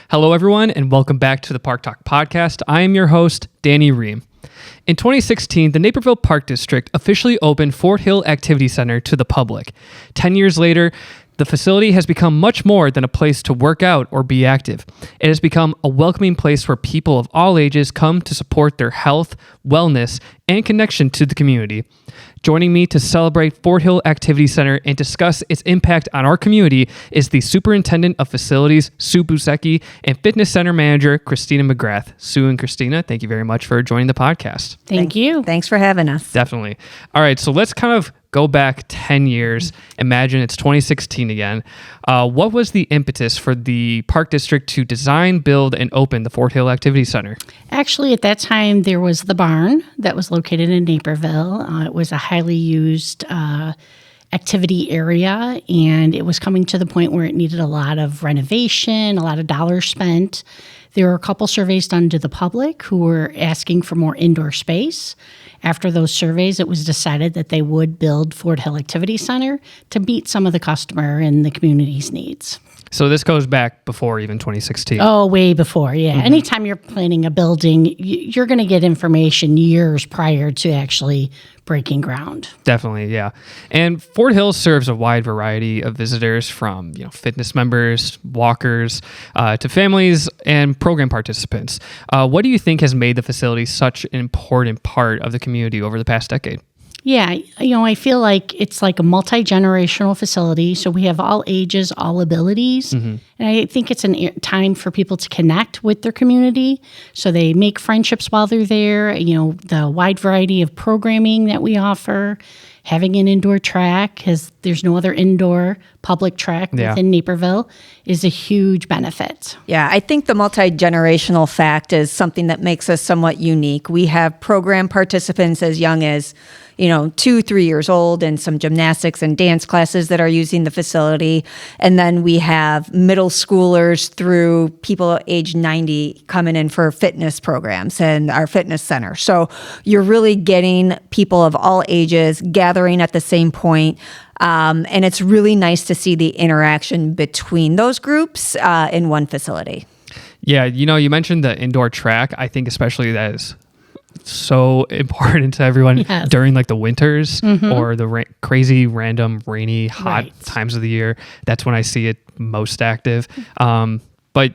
Hello, everyone, and welcome back to the ParkTalk Podcast. I am your host, Danny Rehm. In 2016, the Naperville Park District officially opened Fort Hill Activity Center to the public. 10 years later, the facility has become much more than a place to work out or be active. It has become a welcoming place where people of all ages come to support their health, wellness, and connection to the community. Joining me to celebrate Fort Hill Activity Center and discuss its impact on our community is the Superintendent of Facilities, Sue Buziecki, and Fitness Center Manager, Kristina McGrath. Sue and Kristina, thank you very much for joining the podcast. Thank you. Thanks for having us. Definitely. All right, so let's kind of go back 10 years. Imagine it's 2016 again. What was the impetus for the Park District to design, build, and open the Fort Hill Activity Center? Actually, at that time, there was the barn that was located in Naperville. It was a highly used activity area, and it was coming to the point where it needed a lot of renovation, a lot of dollars spent. There were a couple surveys done to the public who were asking for more indoor space. After those surveys, it was decided that they would build Fort Hill Activity Center to meet some of the customer and the community's needs. So this goes back before even 2016. Oh, way before, yeah. Mm-hmm. Anytime you're planning a building, you're going to get information years prior to actually breaking ground. Definitely, yeah. And Fort Hill serves a wide variety of visitors from fitness members, walkers, to families and program participants. What do you think has made the facility such an important part of the community over the past decade? Yeah, I feel like it's like a multi-generational facility. So we have all ages, all abilities. Mm-hmm. And I think it's a time for people to connect with their community. So they make friendships while they're there. The wide variety of programming that we offer, having an indoor track, because there's no other indoor public track within Naperville, is a huge benefit. Yeah, I think the multi-generational fact is something that makes us somewhat unique. We have program participants as young as 2-3 years old, and some gymnastics and dance classes that are using the facility. And then we have middle schoolers through people age 90 coming in for fitness programs and our fitness center. So you're really getting people of all ages gathering at the same point. And it's really nice to see the interaction between those groups in one facility. Yeah, you mentioned the indoor track. I think especially that is so important to everyone during like the winters or the crazy random rainy hot times of the year. That's when I see it most active. But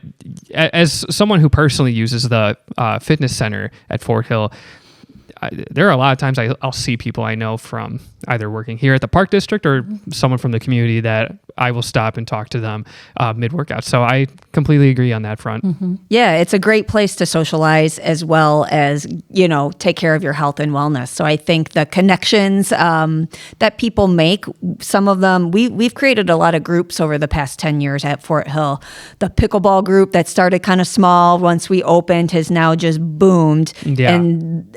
as someone who personally uses the fitness center at Fort Hill, there are a lot of times I'll see people I know from either working here at the Park District or someone from the community that I will stop and talk to them mid-workout. So I completely agree on that front. Mm-hmm. Yeah, it's a great place to socialize as well as, take care of your health and wellness. So I think the connections that people make, some of them, we've created a lot of groups over the past 10 years at Fort Hill. The pickleball group that started kind of small once we opened has now just boomed. Yeah.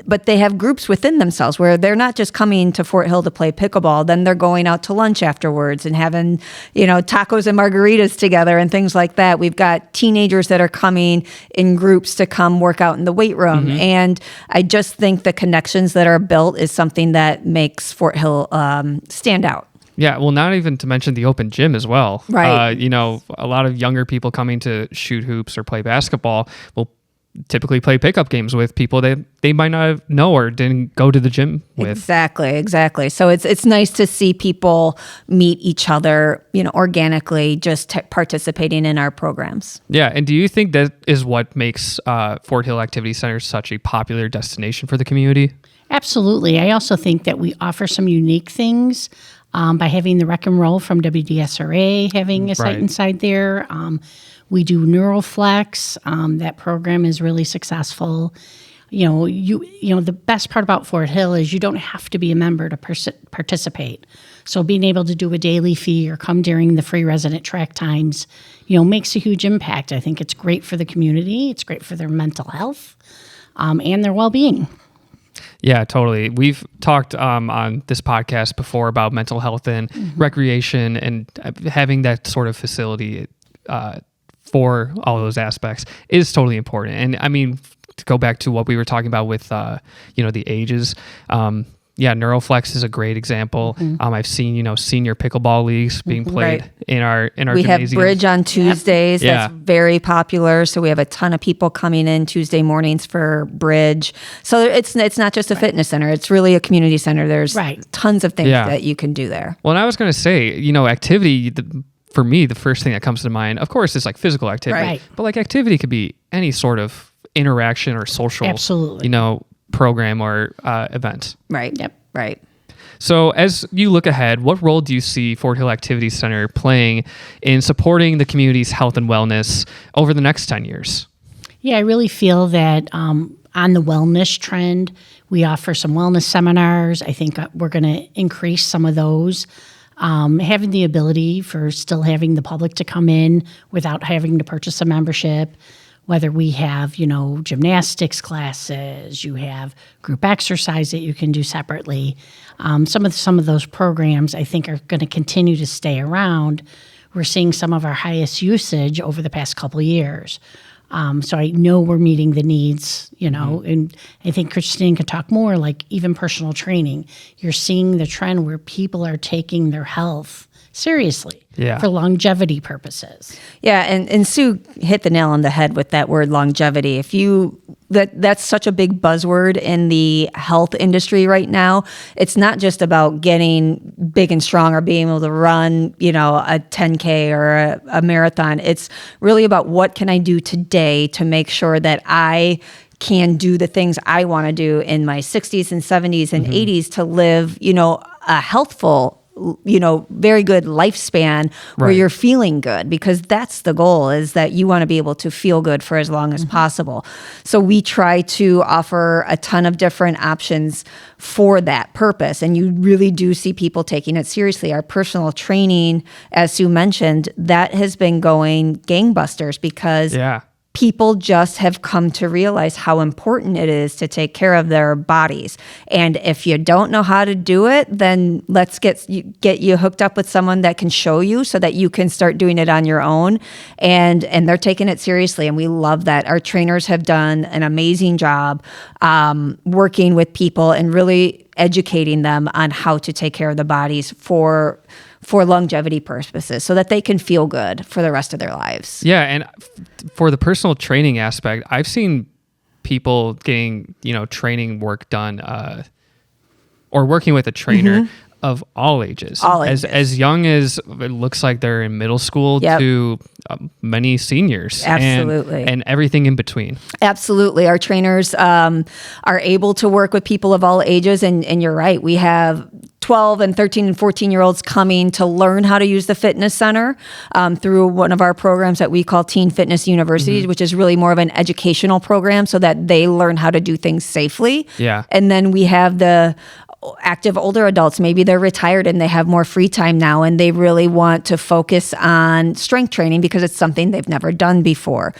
But they have groups within themselves where they're not just coming to Fort Hill to play pickleball, then they're going out to lunch afterwards and having, tacos and margaritas together and things like that. We've got teenagers that are coming in groups to come work out in the weight room. Mm-hmm. And I just think the connections that are built is something that makes Fort Hill stand out. Yeah, well, not even to mention the open gym as well. Right. A lot of younger people coming to shoot hoops or play basketball will typically play pickup games with people that they might not know or didn't go to the gym with. Exactly. So it's nice to see people meet each other, organically, just participating in our programs. Yeah, and do you think that is what makes Fort Hill Activity Center such a popular destination for the community? Absolutely. I also think that we offer some unique things by having the Rec and Roll from WDSRA, having a site inside there. We do NeuroFlex. That program is really successful. The best part about Fort Hill is you don't have to be a member to participate. So being able to do a daily fee or come during the free resident track times, makes a huge impact. I think it's great for the community. It's great for their mental health and their well-being. Yeah, totally. We've talked on this podcast before about mental health and recreation, and having that sort of facility for all those aspects is totally important. And I mean, to go back to what we were talking about with, the ages, Neuroflex is a great example. I've seen, senior pickleball leagues being played in our We gymnasiums. have bridge on Tuesdays. Yeah. That's very popular. So we have a ton of people coming in Tuesday mornings for bridge. So it's not just a fitness center. It's really a community center. There's tons of things that you can do there. Well, and I was going to say, activity, for me, the first thing that comes to mind, of course, is like physical activity. Right. But like activity could be any sort of interaction or social, program or event. Right. Yep. Right. So as you look ahead, what role do you see Fort Hill Activity Center playing in supporting the community's health and wellness over the next 10 years? Yeah, I really feel that on the wellness trend, we offer some wellness seminars. I think we're going to increase some of those. Having the ability for still having the public to come in without having to purchase a membership, whether we have, gymnastics classes, you have group exercise that you can do separately. Some of those programs I think are going to continue to stay around. We're seeing some of our highest usage over the past couple of years. So I know we're meeting the needs, and I think Kristina could talk more, like even personal training. You're seeing the trend where people are taking their health seriously for longevity purposes. Yeah, and Sue hit the nail on the head with that word longevity. That's such a big buzzword in the health industry right now. It's not just about getting big and strong or being able to run, a 10K or a marathon. It's really about what can I do today to make sure that I can do the things I want to do in my 60s and 70s and 80s to live, a healthful, very good lifespan where you're feeling good, because that's the goal, is that you want to be able to feel good for as long as possible. So we try to offer a ton of different options for that purpose. And you really do see people taking it seriously. Our personal training, as Sue mentioned, that has been going gangbusters because people just have come to realize how important it is to take care of their bodies. And if you don't know how to do it, then let's get you hooked up with someone that can show you so that you can start doing it on your own. And they're taking it seriously. And we love that. Our trainers have done an amazing job working with people and really educating them on how to take care of the bodies for longevity purposes so that they can feel good for the rest of their lives. Yeah, and for the personal training aspect, I've seen people getting, training work done or working with a trainer of all ages. As young as it looks like they're in middle school to many seniors. Absolutely. And everything in between. Absolutely. Our trainers are able to work with people of all ages. And you're right. We have 12 and 13 and 14-year-olds coming to learn how to use the fitness center through one of our programs that we call Teen Fitness University, which is really more of an educational program so that they learn how to do things safely. Yeah. And then we have the active older adults. Maybe they're retired and they have more free time now and they really want to focus on strength training because it's something they've never done before.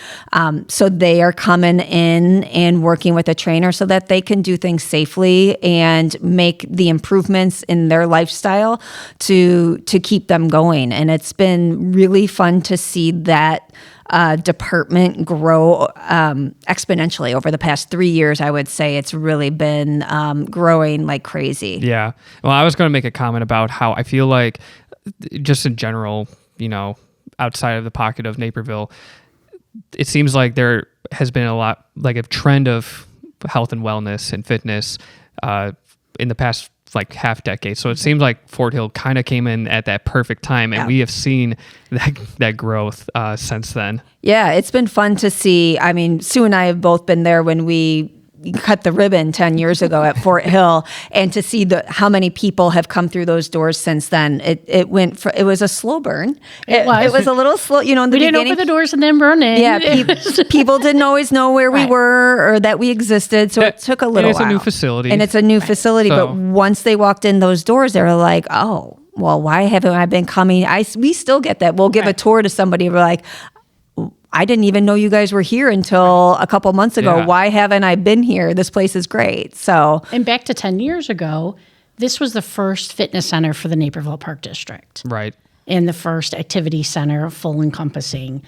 So they are coming in and working with a trainer so that they can do things safely and make the improvements in their lifestyle to keep them going. And it's been really fun to see that department grow exponentially over the past 3 years. I would say it's really been growing like crazy. Yeah. Well, I was going to make a comment about how I feel like just in general, outside of the pocket of Naperville, it seems like there has been a lot, like a trend of health and wellness and fitness in the past like half decade. So it seems like Fort Hill kind of came in at that perfect time, and we have seen that growth since then. Yeah, it's been fun to see. I mean, Sue and I have both been there when we cut the ribbon 10 years ago at Fort Hill, and to see how many people have come through those doors since then. It was a slow burn. It was a little slow, in the beginning. We didn't open the doors and then run in. Yeah, people didn't always know where we were or that we existed, so it took a little while. It's a new facility. And it's a new facility, but once they walked in those doors, they were like, oh, well, why haven't I been coming? We still get that. We'll give a tour to somebody, we're like, I didn't even know you guys were here until a couple months ago. Yeah. Why haven't I been here? This place is great. And back to 10 years ago, this was the first fitness center for the Naperville Park District. Right. And the first activity center, full encompassing.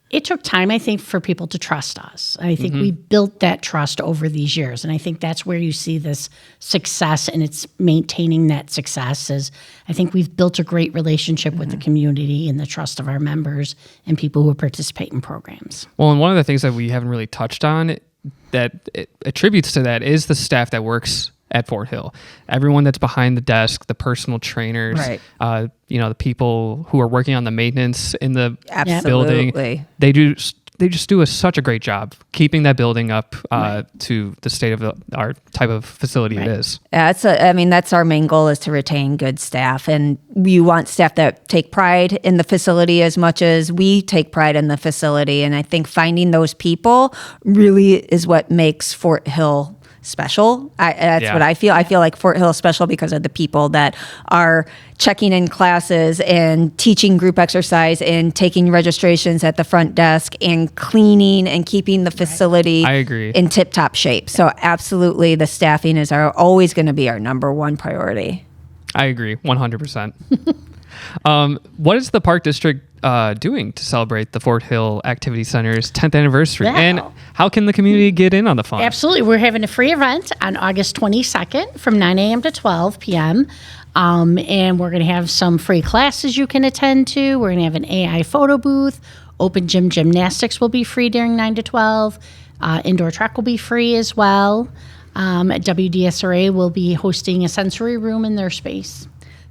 It took time, I think, for people to trust us. I think we built that trust over these years. And I think that's where you see this success, and it's maintaining that success. Is I think we've built a great relationship with the community and the trust of our members and people who participate in programs. Well, and one of the things that we haven't really touched on that it attributes to that is the staff that works at Fort Hill. Everyone that's behind the desk, the personal trainers, Right. The people who are working on the maintenance in the Absolutely. building. They just do such a great job keeping that building up to the state of our type of facility it is. That's our main goal, is to retain good staff, and you want staff that take pride in the facility as much as we take pride in the facility. And I think finding those people really is what makes Fort Hill special. That's what I feel. I feel like Fort Hill is special because of the people that are checking in classes and teaching group exercise and taking registrations at the front desk and cleaning and keeping the facility I agree. in tip-top shape. So absolutely, the staffing is always going to be our number one priority. I agree, 100%. What is the Park District doing to celebrate the Fort Hill Activity Center's 10th anniversary? Wow. And how can the community get in on the fun? Absolutely. We're having a free event on August 22nd from 9 a.m. to 12 p.m. And we're going to have some free classes you can attend to. We're going to have an AI photo booth. Open gym gymnastics will be free during 9 to 12. Indoor track will be free as well. At WDSRA, we'll be hosting a sensory room in their space.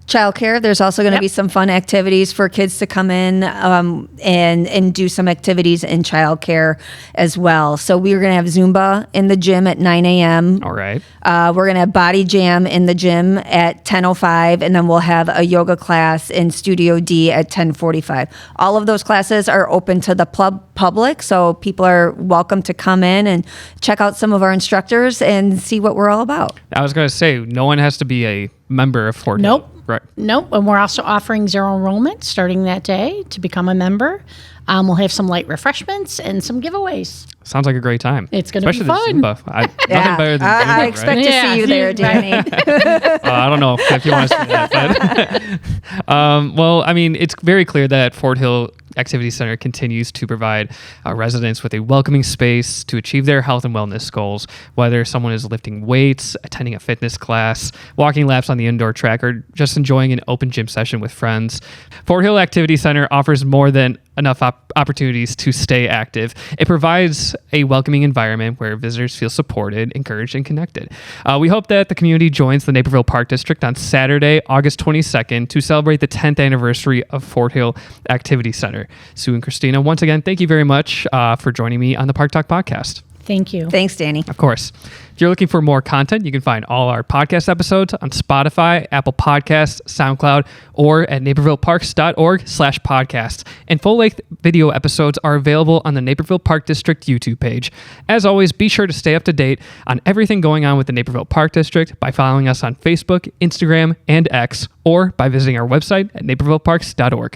Childcare. There's also going to be some fun activities for kids to come in and do some activities in childcare as well. So we're going to have Zumba in the gym at 9 a.m. All right. We're going to have Body Jam in the gym at 10:05, and then we'll have a yoga class in Studio D at 10:45. All of those classes are open to the public, so people are welcome to come in and check out some of our instructors and see what we're all about. I was going to say, no one has to be a member of Fort Hill. Nope. Right. Nope. And we're also offering zero enrollment starting that day to become a member. We'll have some light refreshments and some giveaways. Sounds like a great time. It's going to be Especially the fun. Zumba. Nothing better than Zumba, I expect right? to Yeah. see you there, Danny. I don't know if you want to see that. But, well, I mean, it's very clear that Fort Hill Activity Center continues to provide residents with a welcoming space to achieve their health and wellness goals, whether someone is lifting weights, attending a fitness class, walking laps on the indoor track, or just enjoying an open gym session with friends. Fort Hill Activity Center offers more than enough opportunities to stay active. It provides a welcoming environment where visitors feel supported, encouraged, and connected. We hope that the community joins the Naperville Park District on Saturday, August 22nd, to celebrate the 10th anniversary of Fort Hill Activity Center. Sue and Kristina, once again, thank you very much for joining me on the ParkTalk Podcast. Thank you. Thanks, Danny. Of course. If you're looking for more content, you can find all our podcast episodes on Spotify, Apple Podcasts, SoundCloud, or at napervilleparks.org/podcast. And full-length video episodes are available on the Naperville Park District YouTube page. As always, be sure to stay up to date on everything going on with the Naperville Park District by following us on Facebook, Instagram, and X, or by visiting our website at napervilleparks.org.